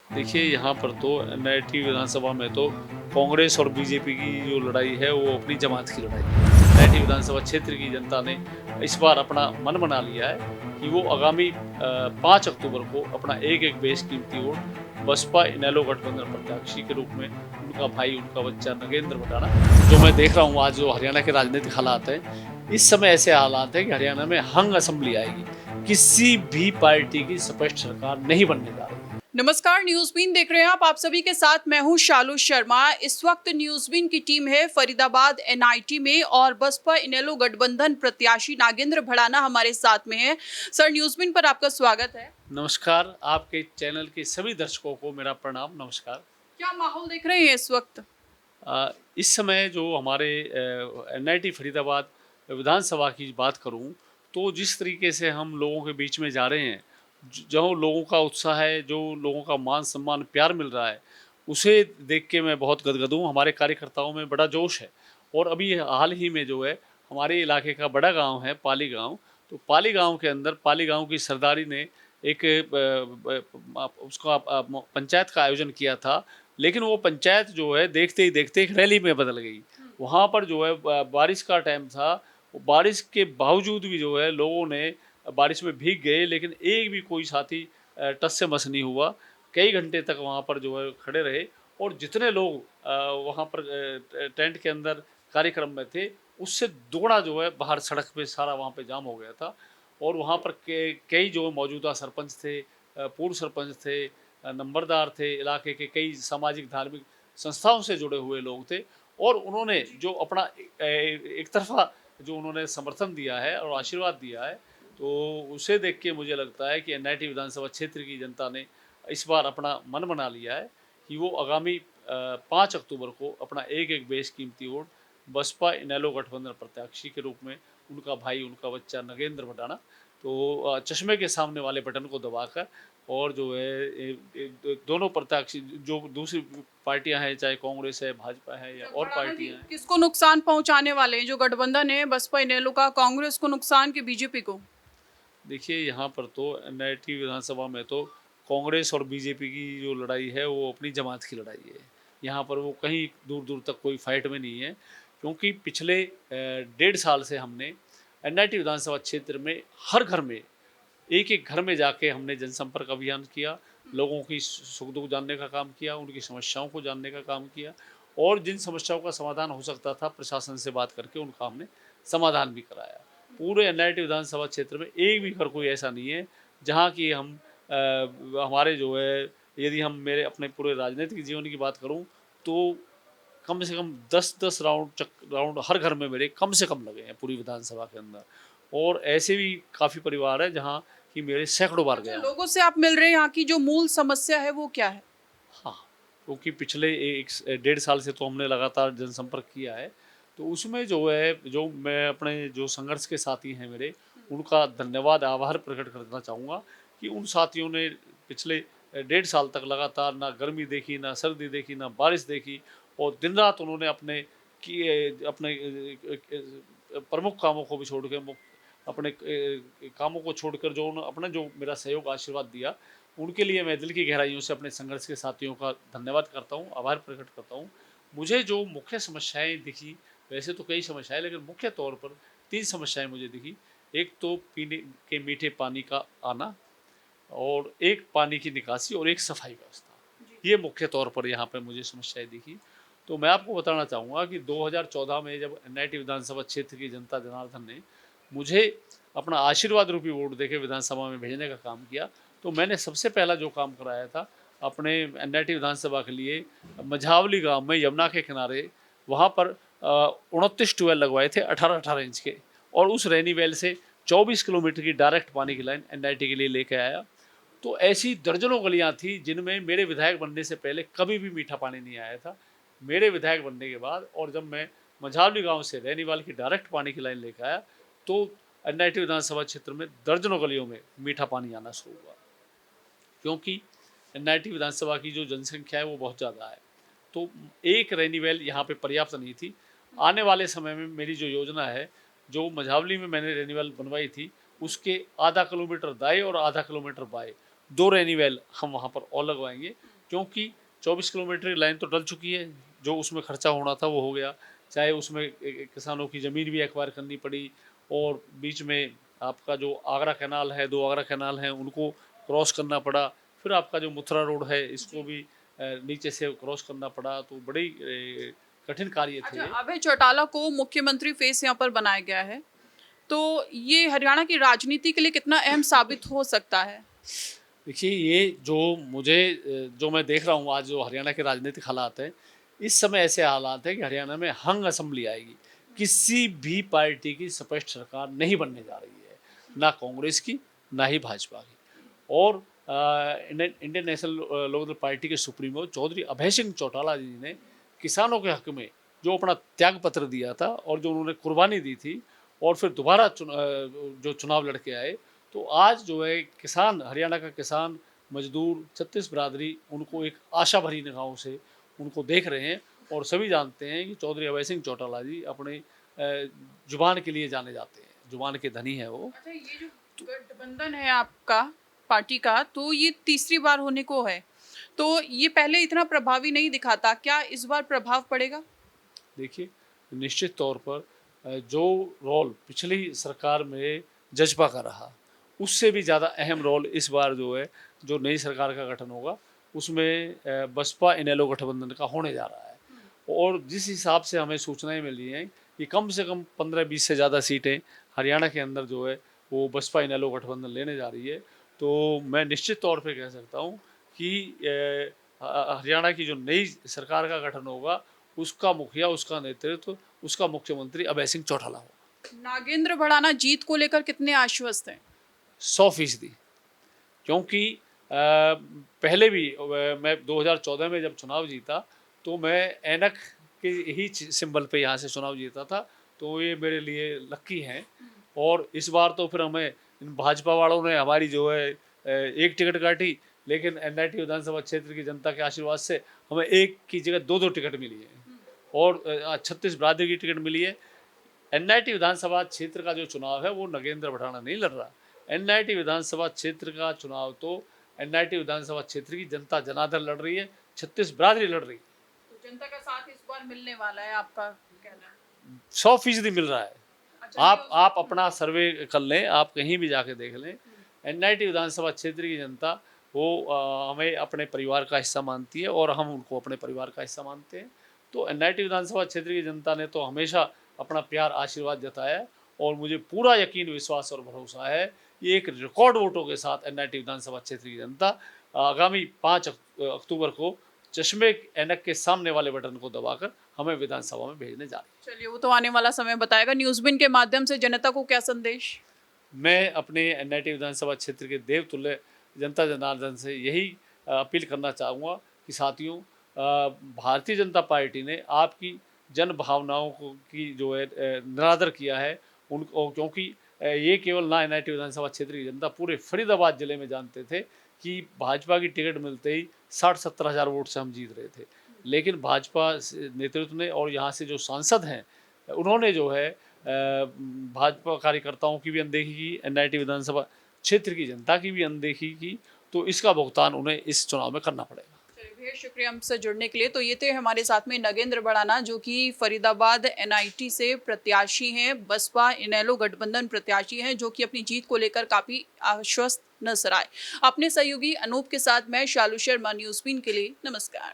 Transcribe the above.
देखिए, यहाँ पर तो नैटी विधानसभा में तो कांग्रेस और बीजेपी की जो लड़ाई है वो अपनी जमात की लड़ाई है। नैटी विधानसभा क्षेत्र की जनता ने इस बार अपना मन बना लिया है कि वो आगामी 5 अक्टूबर को अपना एक-एक बेशकीमती वोट बसपा इनेलो गठबंधन प्रत्याशी के रूप में उनका भाई, उनका बच्चा नगेंद्र भटाना, जो मैं देख रहा हूँ आज जो हरियाणा के राजनीतिक हालात हैं, इस समय ऐसे हालात हैं कि हरियाणा में हंग असेंबली आएगी। किसी भी पार्टी की स्पष्ट सरकार नहीं बनने जा रही है। नमस्कार, न्यूज़बीन देख रहे हैं आप सभी के साथ मैं हूं शालू शर्मा। इस वक्त न्यूज़बीन की टीम है फरीदाबाद एनआईटी में और बसपा इनेलो गठबंधन प्रत्याशी नागेंद्र भड़ाना हमारे साथ में है। सर, न्यूज़बीन पर आपका स्वागत है। नमस्कार, आपके चैनल के सभी दर्शकों को मेरा प्रणाम, नमस्कार। क्या माहौल देख रहे हैं इस वक्त? इस समय जो हमारे एनआईटी फरीदाबाद विधानसभा की बात करूं, तो जिस तरीके से हम लोगों के बीच में जा रहे हैं, जो लोगों का उत्साह है, जो लोगों का मान-सम्मान, प्यार मिल रहा है, उसे देख के मैं बहुत गदगद हूँ। हमारे कार्यकर्ताओं में बड़ा जोश है और अभी हाल ही में जो है, हमारे इलाके का बड़ा गाँव है पाली गाँव, तो पाली गाँव के अंदर पाली गाँव की सरदारी ने एक उसका पंचायत का आयोजन किया था, लेकिन वो पंचायत जो है देखते ही देखते एक रैली में बदल गई। वहाँ पर जो है बारिश का टाइम था, वो बारिश के बावजूद भी जो है लोगों ने बारिश में भीग गए, लेकिन एक भी कोई साथी टस से मस नहीं हुआ। कई घंटे तक वहाँ पर जो है खड़े रहे और जितने लोग वहाँ पर टेंट के अंदर कार्यक्रम में थे, उससे दोगुना जो है बाहर सड़क पे सारा वहाँ पे जाम हो गया था और वहाँ पर कई जो मौजूदा सरपंच थे, पूर्व सरपंच थे, नंबरदार थे, इलाके के कई सामाजिक धार्मिक संस्थाओं से जुड़े हुए लोग थे और उन्होंने जो अपना एक तरफ़ा जो उन्होंने समर्थन दिया है और आशीर्वाद दिया है, तो उसे देख के मुझे लगता है कि एनआईटी विधानसभा क्षेत्र की जनता ने इस बार अपना मन बना लिया है कि वो आगामी 5 अक्टूबर को अपना एक-एक बेशकीमती वोट बसपा इनेलो गठबंधन प्रत्याशी के रूप में उनका भाई, उनका बच्चा नगेंद्र भटाना, तो चश्मे के सामने वाले बटन को दबाकर और जो है दोनों प्रत्याशी जो दूसरी पार्टियां हैं, चाहे कांग्रेस है, भाजपा है या तो और भड़ाना जी, पार्टियां हैं। किसको नुकसान पहुंचाने वाले हैं? जो गठबंधन है बसपा इनेलो का, कांग्रेस को नुकसान कि बीजेपी को? देखिए, यहाँ पर तो एनआईटी विधानसभा में तो कांग्रेस और बीजेपी की जो लड़ाई है वो अपनी जमात की लड़ाई है। यहाँ पर वो कहीं दूर दूर तक कोई फाइट में नहीं है, क्योंकि पिछले 1.5 साल से हमने एनआईटी विधानसभा क्षेत्र में हर घर में एक-एक घर में जाके हमने जनसंपर्क अभियान किया, लोगों की सुख-दुख जानने का काम किया, उनकी समस्याओं को जानने का काम किया और जिन समस्याओं का समाधान हो सकता था, प्रशासन से बात करके उनका हमने समाधान भी कराया। पूरे एनआईटी विधानसभा क्षेत्र में एक भी घर कोई ऐसा नहीं है, जहाँ की हम हमारे जो है, यदि हम मेरे अपने पूरे राजनीतिक जीवन की बात करूँ, तो कम से कम 10-10 राउंड हर घर में मेरे कम से कम लगे हैं पूरी विधानसभा के अंदर और ऐसे भी काफ़ी परिवार हैं जहाँ कि मेरे सैकड़ों बार अच्छा, गया हूँ। लोगों से आप मिल रहे हैं, यहाँ की जो मूल समस्या है वो क्या है? हाँ, क्योंकि पिछले 1 डेढ़ साल से तो हमने लगातार जनसंपर्क किया है, तो उसमें जो है, जो मैं अपने जो संघर्ष के साथी हैं मेरे, उनका धन्यवाद, आभार प्रकट करना चाहूँगा कि उन साथियों ने पिछले 1.5 साल तक लगातार ना गर्मी देखी, ना सर्दी देखी, ना बारिश देखी और दिन-रात उन्होंने अपने प्रमुख कामों को भी छोड़ के अपने कामों को छोड़कर जो अपना जो मेरा सहयोग आशीर्वाद दिया, उनके लिए मैं दिल की गहराइयों से अपने संघर्ष के साथियों का धन्यवाद करता हूँ, आभार प्रकट करता हूँ। मुझे जो मुख्य समस्याएँ दिखी, वैसे तो कई समस्याएँ, लेकिन मुख्य तौर पर 3 समस्याएँ मुझे दिखी। एक तो पीने के मीठे पानी का आना और एक पानी की निकासी और एक सफाई व्यवस्था। ये मुख्य तौर पर यहाँ पे मुझे समस्याएँ दिखी। तो मैं आपको बताना चाहूँगा कि 2014 में जब एनआईटी विधानसभा क्षेत्र की जनता जनार्दन ने मुझे अपना आशीर्वाद रूपी वोट देके विधानसभा में भेजने का काम किया, तो मैंने सबसे पहला जो काम कराया था अपने एनआईटी विधानसभा के लिए मझावली गाँव में यमुना के किनारे वहाँ पर 29 ट्यूबवेल लगवाए थे 18-18 इंच के और उस रेनी वेल से 24 किलोमीटर की डायरेक्ट पानी की लाइन एनआईटी के लिए लेके आया। तो ऐसी दर्जनों गलियाँ थी जिनमें मेरे विधायक बनने से पहले कभी भी मीठा पानी नहीं आया था। मेरे विधायक बनने के बाद और जब मैं मझावली गाँव से रैनीवाल की डायरेक्ट पानी की लाइन लेकर आया, तो एनआईटी विधानसभा क्षेत्र में दर्जनों गलियों में मीठा पानी आना शुरू हुआ। क्योंकि एनआईटी विधानसभा की जो जनसंख्या है वो बहुत ज़्यादा है, तो एक रैनीवेल यहाँ पे पर्याप्त नहीं थी। आने वाले समय में मेरी जो योजना है, जो मझावली में मैंने रैनीवेल बनवाई थी, उसके आधा किलोमीटर दाएँ और आधा किलोमीटर बाएँ 2 रैनीवेल हम वहाँ पर और लगवाएँगे, क्योंकि 24 किलोमीटर की लाइन तो डल चुकी है, जो उसमें खर्चा होना था वो हो गया, चाहे उसमें किसानों की ज़मीन भी एक्वायर करनी पड़ी, और बीच में आपका जो आगरा कैनाल है, 2 आगरा कैनाल हैं, उनको क्रॉस करना पड़ा, फिर आपका जो मथुरा रोड है इसको भी नीचे से क्रॉस करना पड़ा, तो बड़ी कठिन कार्य थे अच्छा, ये। अभय चौटाला को मुख्यमंत्री फेस यहाँ पर बनाया गया है, तो ये हरियाणा की राजनीति के लिए कितना अहम साबित हो सकता है? देखिए, ये जो मुझे जो मैं देख रहा हूँ आज जो हरियाणा के राजनीतिक हालात हैं, इस समय ऐसे हालात हैं कि हरियाणा में हंग असेंबली आएगी। किसी भी पार्टी की स्पष्ट सरकार नहीं बनने जा रही है, ना कांग्रेस की, ना ही भाजपा की। और इंडियन नेशनल लोकदल पार्टी के सुप्रीमो चौधरी अभय सिंह चौटाला जी ने किसानों के हक में जो अपना त्याग पत्र दिया था और जो उन्होंने कुर्बानी दी थी, और फिर दोबारा जो चुनाव लड़के आए, तो आज जो है किसान, हरियाणा का किसान, मजदूर, छत्तीस बिरादरी उनको एक आशा भरी निगाहों से उनको देख रहे हैं, और सभी जानते हैं कि चौधरी अभय सिंह चौटाला जी अपने जुबान के लिए जाने जाते हैं, जुबान के धनी हैं वो। अच्छा, ये जो गठबंधन है आपका पार्टी का, तो ये तीसरी बार होने को है, तो ये पहले इतना प्रभावी नहीं दिखा था, क्या इस बार प्रभाव पड़ेगा? देखिए, निश्चित तौर पर जो रोल पिछली सरकार में जजपा का रहा, उससे भी ज़्यादा अहम रोल इस बार जो है, जो नई सरकार का गठन होगा, उसमें बसपा इनेलो गठबंधन का होने जा रहा है। और जिस हिसाब से हमें सूचनाएं मिली हैं कि कम से कम 15-20 से ज़्यादा सीटें हरियाणा के अंदर जो है वो बसपा इनेलो गठबंधन लेने जा रही है, तो मैं निश्चित तौर पे कह सकता हूँ कि हरियाणा की जो नई सरकार का गठन होगा, उसका मुखिया, उसका नेतृत्व, उसका मुख्यमंत्री अभय सिंह चौटाला होगा। नागेंद्र भड़ाना जीत को लेकर कितने आश्वस्त हैं? 100%, क्योंकि पहले भी मैं 2014 में जब चुनाव जीता, तो मैं ऐनक के ही सिंबल पे यहाँ से चुनाव जीता था, तो ये मेरे लिए लक्की हैं। और इस बार तो फिर हमें इन भाजपा वालों ने हमारी जो है एक टिकट काटी, लेकिन एनआईटी विधानसभा क्षेत्र की जनता के आशीर्वाद से हमें एक की जगह 2-2 टिकट मिली है, और 36 बिरादरी की टिकट मिली है। एनआईटी विधानसभा क्षेत्र का जो चुनाव है वो नगेंद्र भड़ाना नहीं लड़ रहा। एनआईटी विधानसभा क्षेत्र का चुनाव तो एनआईटी विधानसभा क्षेत्र की जनता जनार्दन लड़ रही है, 36 बिरादरी लड़ रही है। तो जनता का साथ इस बार मिलने वाला है, आपका कहना है? 100% मिल रहा है। अच्छा, आप अपना सर्वे कर लें, आप कहीं भी जाके देख लें, एनआईटी विधानसभा क्षेत्र की जनता वो हमें अपने परिवार का हिस्सा मानती है, और हम उनको अपने परिवार का हिस्सा मानते हैं। तो एनआईटी विधानसभा क्षेत्र की जनता ने तो हमेशा अपना प्यार, आशीर्वाद जताया है, और मुझे पूरा यकीन, विश्वास और भरोसा है ये एक रिकॉर्ड वोटों के साथ एनआईटी विधानसभा क्षेत्र की जनता आगामी 5 अक्टूबर को चश्मे ऐनक के सामने वाले बटन को दबाकर हमें विधानसभा में भेजने जा रही है। चलिए, वो तो आने वाला समय बताएगा। न्यूज़बिन के माध्यम से जनता को क्या संदेश? मैं अपने एनआईटी विधानसभा क्षेत्र के देवतुल्य जनता जनार्दन से यही अपील करना चाहूँगा कि साथियों, भारतीय जनता पार्टी ने आपकी जन भावनाओं को की जो है निरादर किया है उनको, क्योंकि ये केवल ना एनआईटी विधानसभा क्षेत्र की जनता, पूरे फरीदाबाद जिले में जानते थे कि भाजपा की टिकट मिलते ही 60-70 हज़ार वोट से हम जीत रहे थे। लेकिन भाजपा नेतृत्व ने और यहाँ से जो सांसद हैं, उन्होंने जो है भाजपा कार्यकर्ताओं की भी अनदेखी की, एनआईटी विधानसभा क्षेत्र की जनता की भी अनदेखी की, तो इसका भुगतान उन्हें इस चुनाव में करना पड़ेगा। चलिए, बेहद शुक्रिया हमसे जुड़ने के लिए। तो ये थे हमारे साथ में नगेंद्र भड़ाना, जो कि फरीदाबाद एनआईटी से प्रत्याशी हैं, बसपा इनेलो गठबंधन प्रत्याशी हैं, जो कि अपनी जीत को लेकर काफ़ी आश्वस्त नजर आए। अपने सहयोगी अनूप के साथ मैं शालू शर्मा, न्यूज़बिन के लिए, नमस्कार।